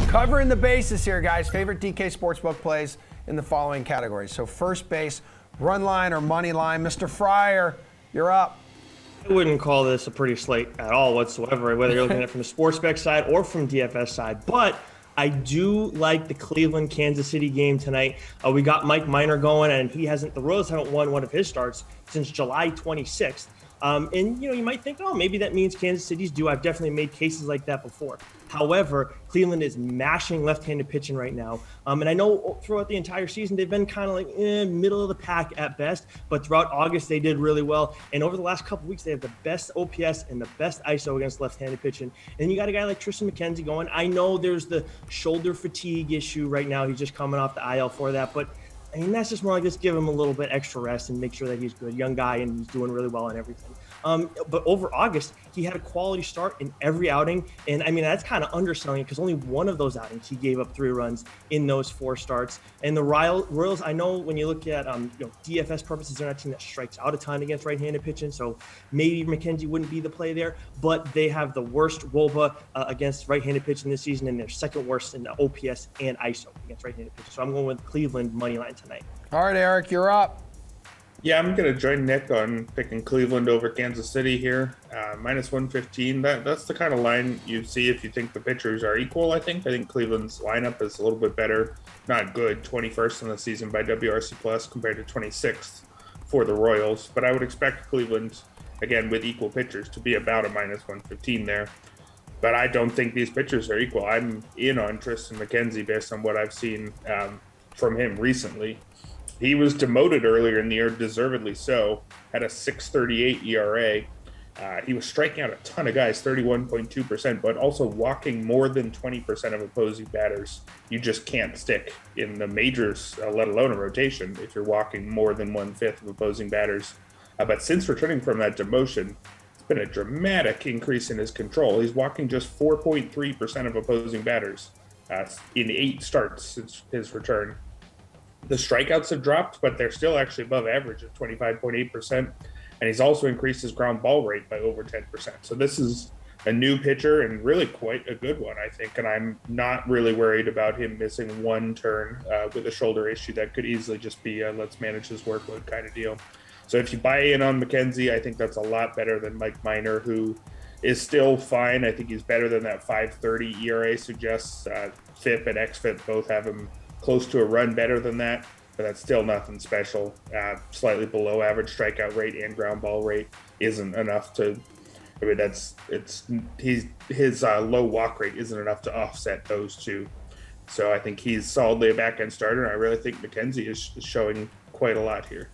Covering the bases here, guys. Favorite DK Sportsbook plays in the following categories. So first base, run line or money line. Mr. Friar, you're up. I wouldn't call this a pretty slate at all whatsoever, whether you're looking at it from the sportsbook side or from DFS side. But I do like the Cleveland-Kansas City game tonight. We got Mike Minor going, and the Royals haven't won one of his starts since July 26th. And you might think, oh, maybe that means Kansas City's due. I've definitely made cases like that before. However, Cleveland is mashing left-handed pitching right now. And I know throughout the entire season, they've been kind of like middle of the pack at best, but throughout August, they did really well. And over the last couple weeks, they have the best OPS and the best ISO against left-handed pitching. And you got a guy like Triston McKenzie going. I know there's the shoulder fatigue issue right now. He's just coming off the IL for that, but I mean, that's just more like just give him a little bit extra rest and make sure that he's good. Young guy, and he's doing really well and everything. But over August, he had a quality start in every outing. And I mean, that's kind of underselling it because only one of those outings, he gave up 3 runs in those 4 starts. And the Royals, I know when you look at DFS purposes, they're not a team that strikes out a ton against right-handed pitching. So maybe McKenzie wouldn't be the play there, but they have the worst WOBA against right-handed pitching this season, and they're second worst in the OPS and ISO against right-handed pitching. So I'm going with Cleveland money line tonight. All right, Erik, you're up. Yeah, I'm going to join Nick on picking Cleveland over Kansas City here. Minus 115. That's the kind of line you see if you think the pitchers are equal, I think. I think Cleveland's lineup is a little bit better. Not good. 21st in the season by WRC Plus compared to 26th for the Royals. But I would expect Cleveland, again, with equal pitchers, to be about a minus 115 there. But I don't think these pitchers are equal. I'm in on Triston McKenzie based on what I've seen from him recently. He was demoted earlier in the year, deservedly so, had a 6.38 ERA. He was striking out a ton of guys, 31.2%, but also walking more than 20% of opposing batters. You just can't stick in the majors, let alone a rotation, if you're walking more than 1/5 of opposing batters. But since returning from that demotion, it's been a dramatic increase in his control. He's walking just 4.3% of opposing batters in 8 starts since his return. The strikeouts have dropped, but they're still actually above average at 25.8%. And he's also increased his ground ball rate by over 10%. So this is a new pitcher and really quite a good one, I think. And I'm not really worried about him missing one turn with a shoulder issue. That could easily just be a let's manage his workload kind of deal. So if you buy in on McKenzie, I think that's a lot better than Mike Minor, who is still fine. I think he's better than that 5.30 ERA suggests. FIP and XFIP both have him close to a run better than that, but that's still nothing special. Slightly below average strikeout rate and ground ball rate isn't enough to. I mean, his low walk rate isn't enough to offset those two. So I think he's solidly a back end starter, and I really think McKenzie is showing quite a lot here.